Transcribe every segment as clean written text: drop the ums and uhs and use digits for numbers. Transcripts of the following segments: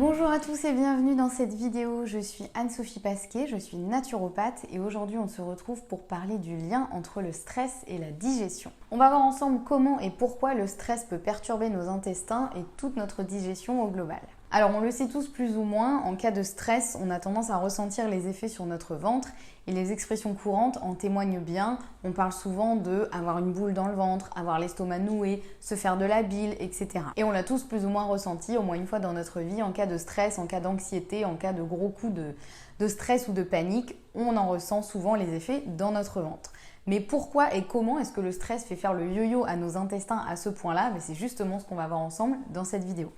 Bonjour à tous et bienvenue dans cette vidéo. Je suis Anne-Sophie Pasquet, je suis naturopathe et aujourd'hui on se retrouve pour parler du lien entre le stress et la digestion. On va voir ensemble comment et pourquoi le stress peut perturber nos intestins et toute notre digestion au global. Alors on le sait tous plus ou moins, en cas de stress, on a tendance à ressentir les effets sur notre ventre et les expressions courantes en témoignent bien. On parle souvent de avoir une boule dans le ventre, avoir l'estomac noué, se faire de la bile, etc. Et on l'a tous plus ou moins ressenti au moins une fois dans notre vie en cas de stress, en cas d'anxiété, en cas de gros coups de stress ou de panique. On en ressent souvent les effets dans notre ventre. Mais pourquoi et comment est-ce que le stress fait faire le yo-yo à nos intestins à ce point-là? C'est justement ce qu'on va voir ensemble dans cette vidéo.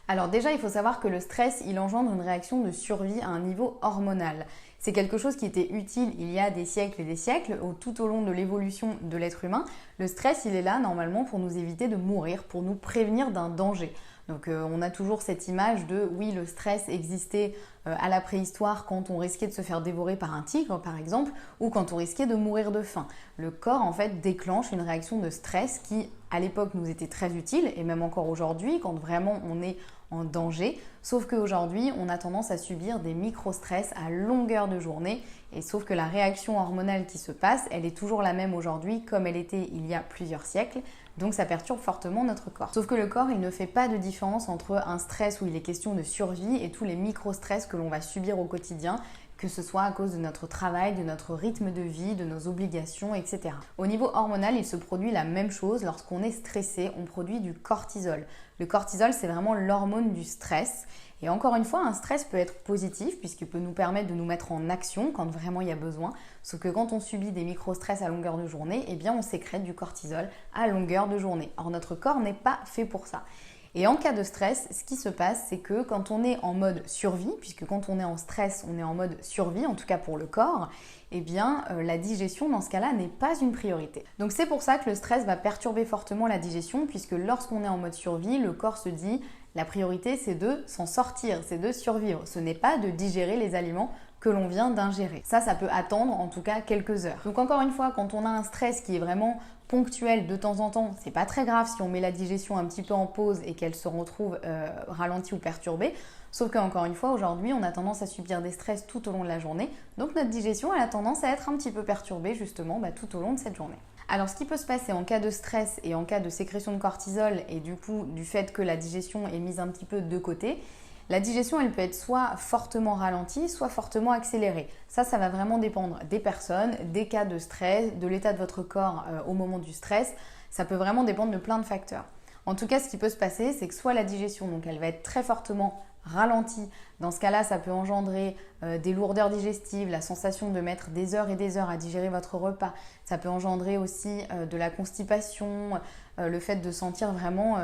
Alors déjà, il faut savoir que le stress, il engendre une réaction de survie à un niveau hormonal. C'est quelque chose qui était utile il y a des siècles et des siècles, tout au long de l'évolution de l'être humain. Le stress, il est là normalement pour nous éviter de mourir, pour nous prévenir d'un danger. Donc on a toujours cette image de oui, le stress existait à la préhistoire quand on risquait de se faire dévorer par un tigre par exemple, ou quand on risquait de mourir de faim. Le corps en fait déclenche une réaction de stress qui à l'époque nous était très utile et même encore aujourd'hui quand vraiment on est en danger, sauf qu'aujourd'hui on a tendance à subir des micro-stress à longueur de journée et sauf que la réaction hormonale qui se passe, elle est toujours la même aujourd'hui comme elle était il y a plusieurs siècles. Donc ça perturbe fortement notre corps. Sauf que le corps, il ne fait pas de différence entre un stress où il est question de survie et tous les micro-stress que l'on va subir au quotidien, que ce soit à cause de notre travail, de notre rythme de vie, de nos obligations, etc. Au niveau hormonal, il se produit la même chose. Lorsqu'on est stressé, on produit du cortisol. Le cortisol, c'est vraiment l'hormone du stress. Et encore une fois, un stress peut être positif puisqu'il peut nous permettre de nous mettre en action quand vraiment il y a besoin. Sauf que quand on subit des micro-stress à longueur de journée, eh bien on sécrète du cortisol à longueur de journée. Or notre corps n'est pas fait pour ça. Et en cas de stress, ce qui se passe, c'est que quand on est en mode survie, puisque quand on est en stress, on est en mode survie, en tout cas pour le corps, eh bien la digestion dans ce cas-là n'est pas une priorité. Donc c'est pour ça que le stress va perturber fortement la digestion, puisque lorsqu'on est en mode survie, le corps se dit la priorité c'est de s'en sortir, c'est de survivre. Ce n'est pas de digérer les aliments que l'on vient d'ingérer. Ça peut attendre en tout cas quelques heures. Donc encore une fois, quand on a un stress qui est vraiment ponctuel de temps en temps, c'est pas très grave si on met la digestion un petit peu en pause et qu'elle se retrouve ralentie ou perturbée. Sauf qu'encore une fois, aujourd'hui, on a tendance à subir des stress tout au long de la journée. Donc notre digestion, elle a tendance à être un petit peu perturbée justement tout au long de cette journée. Alors ce qui peut se passer en cas de stress et en cas de sécrétion de cortisol et du coup du fait que la digestion est mise un petit peu de côté, la digestion, elle peut être soit fortement ralentie, soit fortement accélérée. Ça va vraiment dépendre des personnes, des cas de stress, de l'état de votre corps au moment du stress. Ça peut vraiment dépendre de plein de facteurs. En tout cas, ce qui peut se passer, c'est que soit la digestion, donc elle va être très fortement ralentie. Dans ce cas-là, ça peut engendrer des lourdeurs digestives, la sensation de mettre des heures et des heures à digérer votre repas. Ça peut engendrer aussi de la constipation, le fait de sentir vraiment,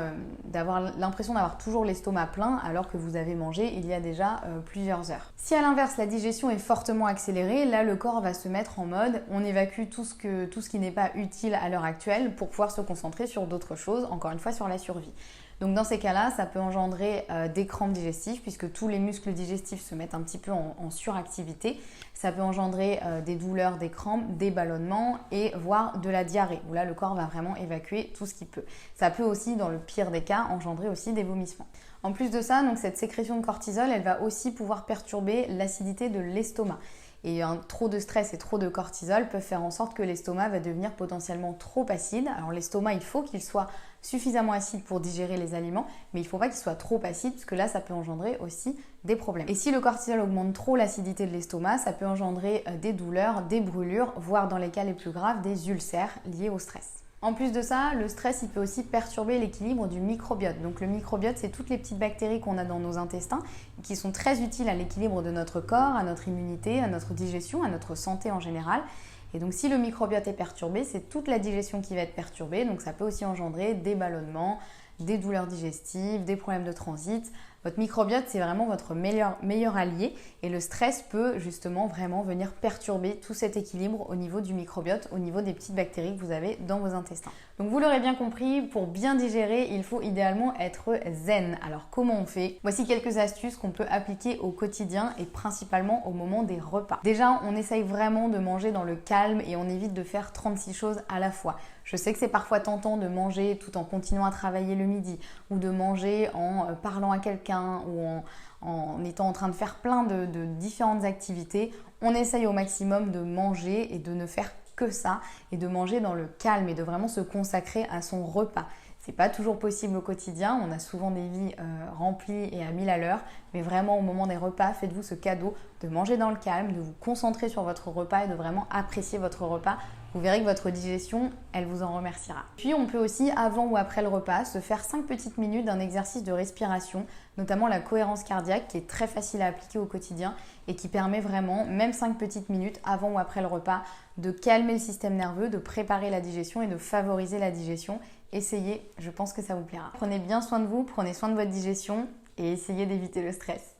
d'avoir l'impression d'avoir toujours l'estomac plein alors que vous avez mangé il y a déjà plusieurs heures. Si à l'inverse, la digestion est fortement accélérée, là le corps va se mettre en mode on évacue tout ce qui n'est pas utile à l'heure actuelle pour pouvoir se concentrer sur d'autres choses, encore une fois sur la survie. Donc dans ces cas-là, ça peut engendrer des crampes digestives puisque tous les muscles digestifs se mettent un petit peu en suractivité. Ça peut engendrer des douleurs, des crampes, des ballonnements et voire de la diarrhée où là le corps va vraiment évacuer tout ce qu'il peut. Ça peut aussi, dans le pire des cas, engendrer aussi des vomissements. En plus de ça, donc cette sécrétion de cortisol, elle va aussi pouvoir perturber l'acidité de l'estomac. Et trop de stress et trop de cortisol peuvent faire en sorte que l'estomac va devenir potentiellement trop acide. Alors l'estomac, il faut qu'il soit suffisamment acide pour digérer les aliments, mais il ne faut pas qu'il soit trop acide, parce que là, ça peut engendrer aussi des problèmes. Et si le cortisol augmente trop l'acidité de l'estomac, ça peut engendrer des douleurs, des brûlures, voire dans les cas les plus graves, des ulcères liés au stress. En plus de ça, le stress, il peut aussi perturber l'équilibre du microbiote. Donc le microbiote, c'est toutes les petites bactéries qu'on a dans nos intestins qui sont très utiles à l'équilibre de notre corps, à notre immunité, à notre digestion, à notre santé en général. Et donc si le microbiote est perturbé, c'est toute la digestion qui va être perturbée. Donc ça peut aussi engendrer des ballonnements, des douleurs digestives, des problèmes de transit. Votre microbiote, c'est vraiment votre meilleur allié et le stress peut justement vraiment venir perturber tout cet équilibre au niveau du microbiote, au niveau des petites bactéries que vous avez dans vos intestins. Donc vous l'aurez bien compris, pour bien digérer, il faut idéalement être zen. Alors comment on fait? Voici quelques astuces qu'on peut appliquer au quotidien et principalement au moment des repas. Déjà, on essaye vraiment de manger dans le calme et on évite de faire 36 choses à la fois. Je sais que c'est parfois tentant de manger tout en continuant à travailler le midi ou de manger en parlant à quelqu'un ou en étant en train de faire plein de différentes activités, on essaye au maximum de manger et de ne faire que ça et de manger dans le calme et de vraiment se consacrer à son repas. C'est pas toujours possible au quotidien, on a souvent des vies remplies et à 1000 à l'heure, mais vraiment au moment des repas, faites-vous ce cadeau de manger dans le calme, de vous concentrer sur votre repas et de vraiment apprécier votre repas. Vous verrez que votre digestion, elle vous en remerciera. Puis on peut aussi, avant ou après le repas, se faire 5 petites minutes d'un exercice de respiration, notamment la cohérence cardiaque, qui est très facile à appliquer au quotidien et qui permet vraiment, même 5 petites minutes avant ou après le repas, de calmer le système nerveux, de préparer la digestion et de favoriser la digestion. Essayez, je pense que ça vous plaira. Prenez bien soin de vous, prenez soin de votre digestion et essayez d'éviter le stress.